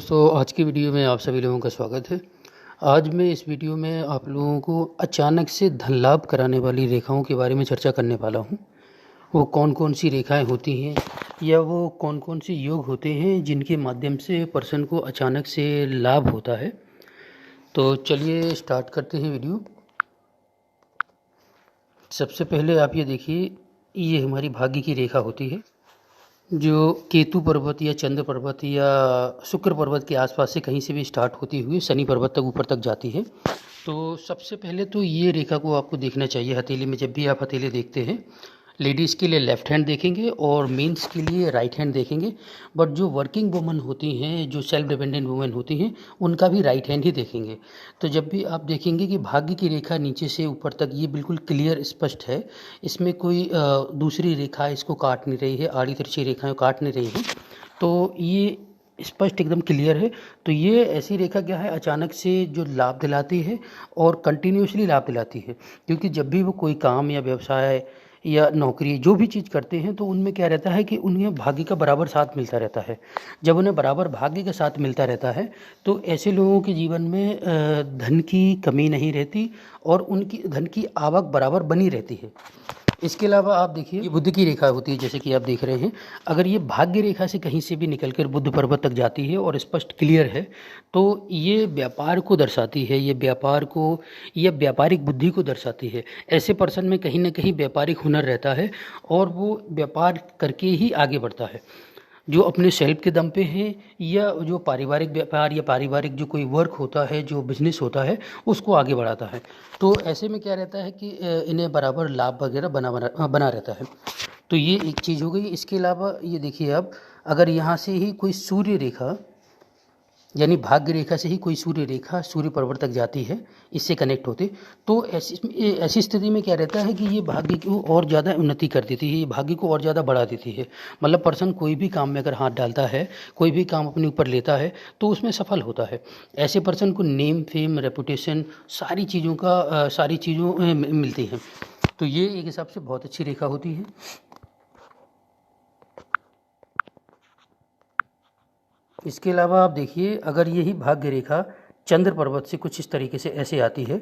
दोस्तों, आज की वीडियो में आप सभी लोगों का स्वागत है। आज मैं इस वीडियो में आप लोगों को अचानक से धन लाभ कराने वाली रेखाओं के बारे में चर्चा करने वाला हूँ। वो कौन कौन सी रेखाएं होती हैं या वो कौन कौन से योग होते हैं जिनके माध्यम से पर्सन को अचानक से लाभ होता है। तो चलिए स्टार्ट करते हैं वीडियो। सबसे पहले आप ये देखिए, ये हमारी भाग्य की रेखा होती है जो केतु पर्वत या चंद्र पर्वत या शुक्र पर्वत के आसपास से कहीं से भी स्टार्ट होती हुई शनि पर्वत तक ऊपर तक जाती है। तो सबसे पहले तो ये रेखा को आपको देखना चाहिए हथेली में। जब भी आप हथेली देखते हैं, लेडीज़ के लिए लेफ़्ट हैंड देखेंगे और मेंस के लिए राइट हैंड देखेंगे। बट जो वर्किंग वुमन होती हैं, जो सेल्फ डिपेंडेंट वुमेन होती हैं, उनका भी राइट हैंड ही देखेंगे। तो जब भी आप देखेंगे कि भाग्य की रेखा नीचे से ऊपर तक ये बिल्कुल क्लियर स्पष्ट है, इसमें कोई दूसरी रेखा इसको काट नहीं रही है, आड़ी तिरछी रेखाएं काट नहीं रही हैं, तो ये स्पष्ट एकदम क्लियर है। तो ये ऐसी रेखा क्या है, अचानक से जो लाभ दिलाती है और कंटिन्यूसली लाभ दिलाती है। क्योंकि जब भी वो कोई काम या व्यवसाय या नौकरी जो भी चीज़ करते हैं, तो उनमें क्या रहता है कि उन्हें भाग्य का बराबर साथ मिलता रहता है। जब उन्हें बराबर भाग्य का साथ मिलता रहता है, तो ऐसे लोगों के जीवन में धन की कमी नहीं रहती और उनकी धन की आवक बराबर बनी रहती है। इसके अलावा आप देखिए, ये बुध की रेखा होती है, जैसे कि आप देख रहे हैं। अगर ये भाग्य रेखा से कहीं से भी निकलकर बुध पर्वत तक जाती है और स्पष्ट क्लियर है, तो ये व्यापार को दर्शाती है, ये व्यापार को या व्यापारिक बुद्धि को दर्शाती है। ऐसे पर्सन में कहीं ना कहीं व्यापारिक हुनर रहता है और वो व्यापार करके ही आगे बढ़ता है, जो अपने सेल्फ के दम पे हैं या जो पारिवारिक व्यापार या पारिवारिक जो कोई वर्क होता है, जो बिजनेस होता है, उसको आगे बढ़ाता है। तो ऐसे में क्या रहता है कि इन्हें बराबर लाभ वगैरह बना रहता है। तो ये एक चीज़ हो गई। इसके अलावा ये देखिए आप, अगर यहाँ से ही कोई सूर्य रेखा यानी भाग्य रेखा से ही कोई सूर्य रेखा सूर्य पर्वत तक जाती है, इससे कनेक्ट होते, तो ऐसी स्थिति में क्या रहता है कि ये भाग्य को और ज़्यादा उन्नति कर देती है, ये भाग्य को और ज़्यादा बढ़ा देती है। मतलब पर्सन कोई भी काम में अगर हाथ डालता है, कोई भी काम अपने ऊपर लेता है, तो उसमें सफल होता है। ऐसे पर्सन को नेम फेम रेपुटेशन सारी चीज़ों मिलती हैं। तो ये एक हिसाब से बहुत अच्छी रेखा होती है। इसके अलावा आप देखिए, अगर यही भाग्य रेखा चंद्र पर्वत से कुछ इस तरीके से ऐसे आती है,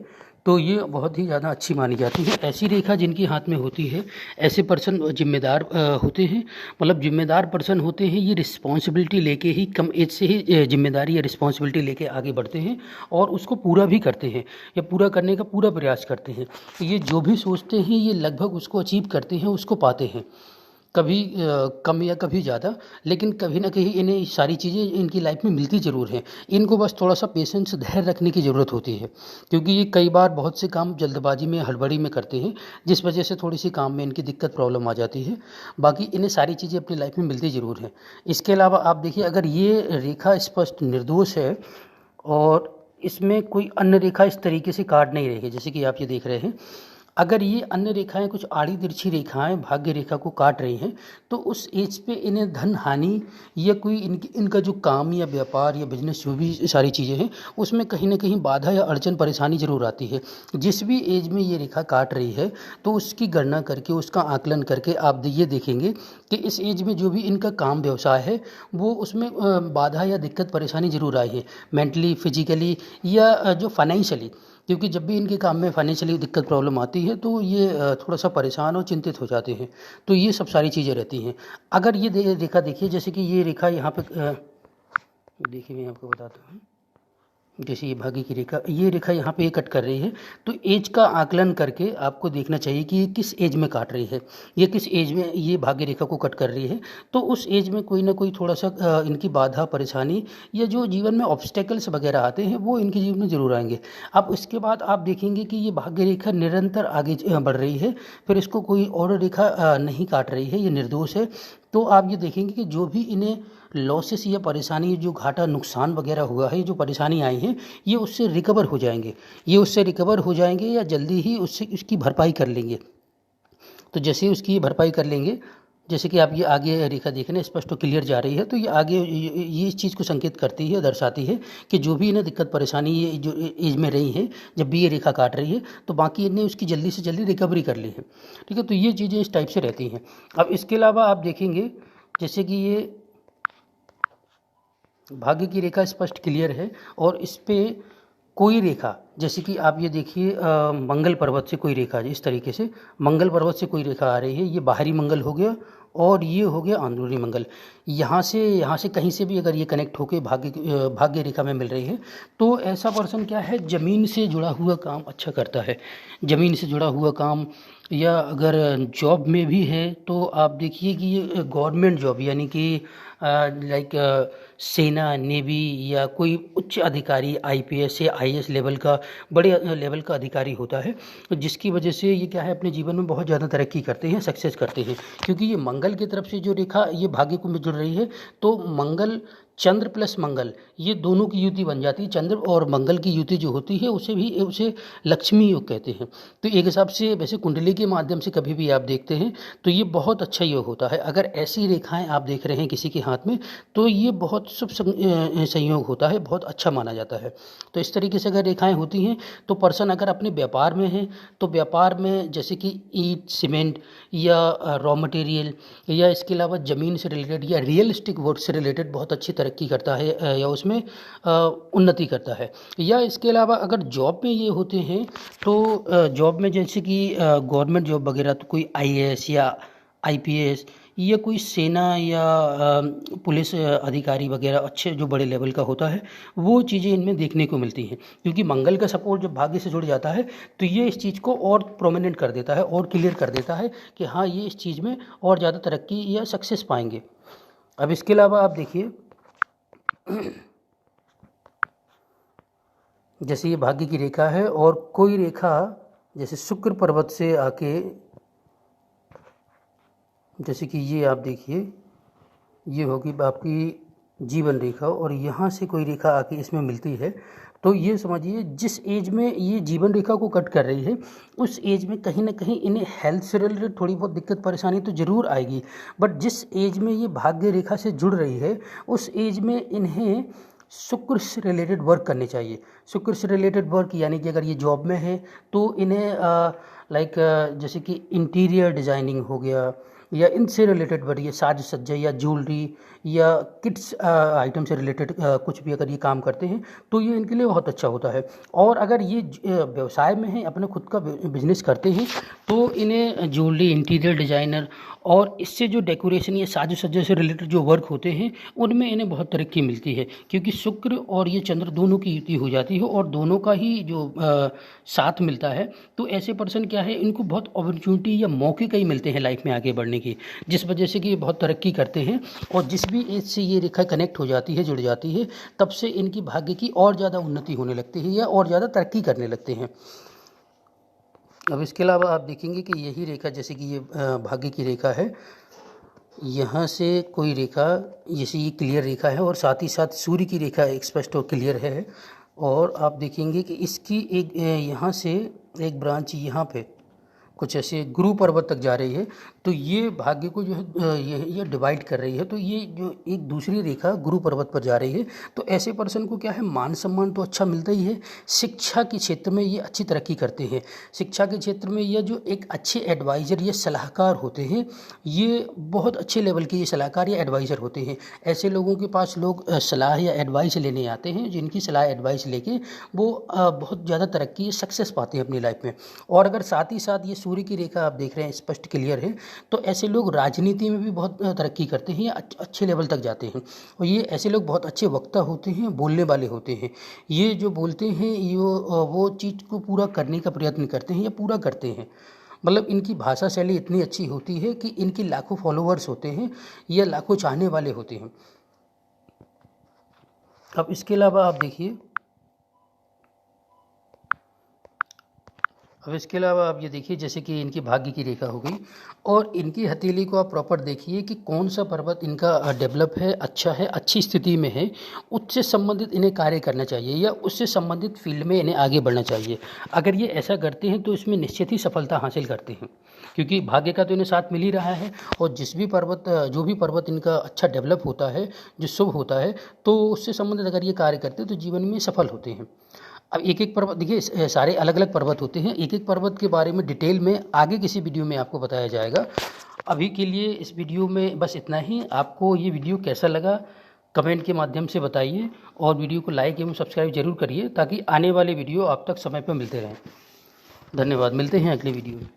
तो ये बहुत ही ज़्यादा अच्छी मानी जाती है। ऐसी रेखा जिनके हाथ में होती है, ऐसे पर्सन जिम्मेदार होते हैं। मतलब जिम्मेदार पर्सन होते हैं, ये रिस्पॉन्सिबिलिटी लेके ही कम एज से ही जिम्मेदारी या रिस्पॉन्सिबिलिटी लेके आगे बढ़ते हैं और उसको पूरा भी करते हैं या पूरा करने का पूरा प्रयास करते हैं। ये जो भी सोचते हैं, ये लगभग उसको अचीव करते हैं, उसको पाते हैं। कभी कम या कभी ज़्यादा, लेकिन कभी ना कहीं इन्हें सारी चीज़ें इनकी लाइफ में मिलती ज़रूर हैं। इनको बस थोड़ा सा पेशेंस, धैर्य रखने की ज़रूरत होती है, क्योंकि ये कई बार बहुत से काम जल्दबाजी में, हड़बड़ी में करते हैं, जिस वजह से थोड़ी सी काम में इनकी दिक्कत, प्रॉब्लम आ जाती है। बाकी इन्हें सारी चीज़ें अपनी लाइफ में मिलती ज़रूर हैं। इसके अलावा आप देखिए, अगर ये रेखा स्पष्ट निर्दोष है और इसमें कोई अन्य रेखा इस तरीके से काट नहीं रही है, जैसे कि आप ये देख रहे हैं, अगर ये अन्य रेखाएं कुछ आड़ी तिरछी रेखाएं भाग्य रेखा को काट रही हैं, तो उस एज पे इन्हें धन हानि या कोई इनका जो काम या व्यापार या बिजनेस जो भी सारी चीज़ें हैं, उसमें कहीं ना कहीं बाधा या अड़चन, परेशानी ज़रूर आती है। जिस भी एज में ये रेखा काट रही है, तो उसकी गणना करके, उसका आकलन करके आप ये देखेंगे कि इस एज में जो भी इनका काम व्यवसाय है, वो उसमें बाधा या दिक्कत, परेशानी ज़रूर आई है, मेंटली, फिजिकली या जो फाइनेंशियली। क्योंकि जब भी इनके काम में फाइनेंशियली दिक्कत, प्रॉब्लम आती है, तो ये थोड़ा सा परेशान और चिंतित हो जाते हैं। तो ये सब सारी चीज़ें रहती हैं। अगर ये रेखा देखिए, जैसे कि ये रेखा यहाँ पे देखिए, मैं आपको बताता हूँ। जैसे ये भाग्य की रेखा, ये रेखा यहाँ पे कट कर रही है, तो एज का आकलन करके आपको देखना चाहिए कि ये किस एज में काट रही है, ये किस एज में ये भाग्य रेखा को कट कर रही है। तो उस एज में कोई ना कोई थोड़ा सा इनकी बाधा, परेशानी या जो जीवन में ऑब्स्टेकल्स वगैरह आते हैं, वो इनके जीवन में ज़रूर आएंगे। अब उसके बाद आप देखेंगे कि ये भाग्य रेखा निरंतर आगे बढ़ रही है, फिर इसको कोई और रेखा नहीं काट रही है, ये निर्दोष है। तो आप ये देखेंगे कि जो भी इन्हें लॉसेस या परेशानी, जो घाटा, नुकसान वगैरह हुआ है, जो परेशानी आई है, ये उससे रिकवर हो जाएंगे, या जल्दी ही उससे उसकी भरपाई कर लेंगे। तो जैसे ही उसकी भरपाई कर लेंगे, जैसे कि आप ये आगे रेखा देख रहे हैं, स्पष्ट और क्लियर जा रही है, तो ये आगे ये इस चीज़ को संकेत करती है, दर्शाती है कि जो भी इन्हें दिक्कत, परेशानी ये जो एज में रही है, जब भी ये रेखा काट रही है, तो बाकी इन्हें उसकी जल्दी से जल्दी रिकवरी कर ली है। ठीक है, तो ये चीज़ें इस टाइप से रहती हैं। अब इसके अलावा आप देखेंगे, जैसे कि भाग्य की रेखा स्पष्ट क्लियर है और इस पे कोई रेखा, जैसे कि आप ये देखिए मंगल पर्वत से कोई रेखा इस तरीके से मंगल पर्वत से कोई रेखा आ रही है, ये बाहरी मंगल हो गया और ये हो गया अंदरूनी मंगल। यहाँ से कहीं से भी अगर ये कनेक्ट होकर भाग्य रेखा में मिल रही है तो ऐसा पर्सन क्या है, ज़मीन से जुड़ा हुआ काम अच्छा करता है। ज़मीन से जुड़ा हुआ काम, या अगर जॉब में भी है तो आप देखिए कि ये गवर्नमेंट जॉब यानी कि लाइक सेना, नेवी या कोई उच्च अधिकारी आईपीएस या आईएएस लेवल का, बड़े लेवल का अधिकारी होता है, जिसकी वजह से ये क्या है अपने जीवन में बहुत ज़्यादा तरक्की करते हैं, सक्सेस करते हैं। क्योंकि ये मंगल की तरफ से जो रेखा ये भाग्य को में जुड़ रही है तो मंगल, चंद्र प्लस मंगल, ये दोनों की युति बन जाती है। चंद्र और मंगल की युति जो होती है उसे लक्ष्मी योग कहते हैं। तो एक हिसाब से वैसे कुंडली के माध्यम से कभी भी आप देखते हैं तो ये बहुत अच्छा योग होता है। अगर ऐसी रेखाएं आप देख रहे हैं किसी के हाथ में तो ये बहुत शुभ संयोग होता है, बहुत अच्छा माना जाता है। तो इस तरीके से अगर रेखाएं होती हैं तो पर्सन अगर अपने व्यापार में है तो व्यापार में जैसे कि ईंट, सीमेंट या रॉ मटेरियल या इसके अलावा ज़मीन से रिलेटेड या रियल एस्टेट वर्क से रिलेटेड बहुत अच्छी तरक्की करता है या उसमें उन्नति करता है। या इसके अलावा अगर जॉब में ये होते हैं तो जॉब में जैसे कि गवर्नमेंट जॉब वगैरह, तो कोई आईएएस या आईपीएस या कोई सेना या पुलिस अधिकारी वगैरह अच्छे जो बड़े लेवल का होता है, वो चीज़ें इनमें देखने को मिलती हैं। क्योंकि मंगल का सपोर्ट जब भाग्य से जुड़ जाता है तो ये इस चीज़ को और प्रोमिनेंट कर देता है और क्लियर कर देता है कि हाँ ये इस चीज़ में और ज़्यादा तरक्की या सक्सेस पाएंगे। अब इसके अलावा आप देखिए जैसे ये भाग्य की रेखा है और कोई रेखा जैसे शुक्र पर्वत से आके, जैसे कि ये आप देखिए ये होगी आपकी जीवन रेखा और यहाँ से कोई रेखा आके इसमें मिलती है तो ये समझिए जिस एज में ये जीवन रेखा को कट कर रही है उस एज में कहीं ना कहीं इन्हें हेल्थ से रिलेटेड थोड़ी बहुत दिक्कत परेशानी तो ज़रूर आएगी। बट जिस एज में ये भाग्य रेखा से जुड़ रही है उस एज में इन्हें शुक्र से रिलेटेड वर्क करने चाहिए। शुक्र से रिलेटेड वर्क यानी कि अगर ये जॉब में है तो इन्हें लाइक जैसे कि इंटीरियर डिज़ाइनिंग हो गया या इनसे रिलेटेड बढ़िया साज सज्जा या ज्वेलरी या किड्स आइटम से रिलेटेड कुछ भी अगर ये काम करते हैं तो ये इनके लिए बहुत अच्छा होता है। और अगर ये व्यवसाय में है, अपने खुद का बिजनेस करते हैं तो इन्हें ज्वेलरी, इंटीरियर डिज़ाइनर और इससे जो डेकोरेशन या साज सज्जा से रिलेटेड जो वर्क होते हैं उनमें इन्हें बहुत तरक्की मिलती है। क्योंकि शुक्र और ये चंद्र दोनों की युति हो जाती है और दोनों का ही जो साथ मिलता है तो ऐसे पर्सन क्या है, इनको बहुत अपॉर्चुनिटी या मौके कई मिलते हैं लाइफ में आगे बढ़ने की, जिस वजह से कि ये बहुत तरक्की करते हैं। और जिस भी एज से ये रेखा कनेक्ट हो जाती है, जुड़ जाती है, तब से इनकी भाग्य की और ज़्यादा उन्नति होने लगती है या और ज़्यादा तरक्की करने लगते हैं। अब इसके अलावा आप देखेंगे कि यही रेखा जैसे कि ये भाग्य की रेखा है, यहाँ से कोई रेखा जैसे ये क्लियर रेखा है और साथ ही साथ सूर्य की रेखा एक स्पष्ट और क्लियर है। और आप देखेंगे कि इसकी एक यहाँ से एक ब्रांच यहाँ पे कुछ ऐसे गुरु पर्वत तक जा रही है तो ये भाग्य को जो है ये डिवाइड कर रही है। तो ये जो एक दूसरी रेखा गुरु पर्वत पर जा रही है तो ऐसे पर्सन को क्या है, मान सम्मान तो अच्छा मिलता ही है। शिक्षा के क्षेत्र में ये अच्छी तरक्की करते हैं। शिक्षा के क्षेत्र में ये जो एक अच्छे एडवाइज़र या सलाहकार होते हैं, ये बहुत अच्छे लेवल के ये सलाहकार या एडवाइज़र होते हैं। ऐसे लोगों के पास लोग सलाह या एडवाइस लेने आते हैं, जिनकी सलाह एडवाइस लेके वो बहुत ज़्यादा तरक्की सक्सेस पाते हैं अपनी लाइफ में। और अगर साथ ही साथ ये सूर्य की रेखा आप देख रहे हैं स्पष्ट क्लियर है तो ऐसे लोग राजनीति में भी बहुत तरक्की करते हैं या अच्छे लेवल तक जाते हैं। और ये ऐसे लोग बहुत अच्छे वक्ता होते हैं, बोलने वाले होते हैं। ये जो बोलते हैं ये वो चीज़ को पूरा करने का प्रयत्न करते हैं या पूरा करते हैं। मतलब इनकी भाषा शैली इतनी अच्छी होती है कि इनके लाखों फॉलोअर्स होते हैं या लाखों चाहने वाले होते हैं। अब इसके अलावा आप देखिए, अब इसके अलावा आप ये देखिए जैसे कि इनकी भाग्य की रेखा हो गई और इनकी हथेली को आप प्रॉपर देखिए कि कौन सा पर्वत इनका डेवलप है, अच्छा है, अच्छी स्थिति में है, उससे संबंधित इन्हें कार्य करना चाहिए या उससे संबंधित फील्ड में इन्हें आगे बढ़ना चाहिए। अगर ये ऐसा करते हैं तो इसमें निश्चित ही सफलता हासिल करते हैं, क्योंकि भाग्य का तो इन्हें साथ मिल ही रहा है। और जो भी पर्वत इनका अच्छा डेवलप होता है, जो शुभ होता है, तो उससे संबंधित अगर ये कार्य करते हैं तो जीवन में सफल होते हैं। अब एक एक पर्वत देखिए, सारे अलग अलग पर्वत होते हैं, एक एक पर्वत के बारे में डिटेल में आगे किसी वीडियो में आपको बताया जाएगा। अभी के लिए इस वीडियो में बस इतना ही। आपको ये वीडियो कैसा लगा कमेंट के माध्यम से बताइए और वीडियो को लाइक एवं सब्सक्राइब जरूर करिए ताकि आने वाले वीडियो आप तक समय पर मिलते रहें। धन्यवाद, मिलते हैं अगले वीडियो में।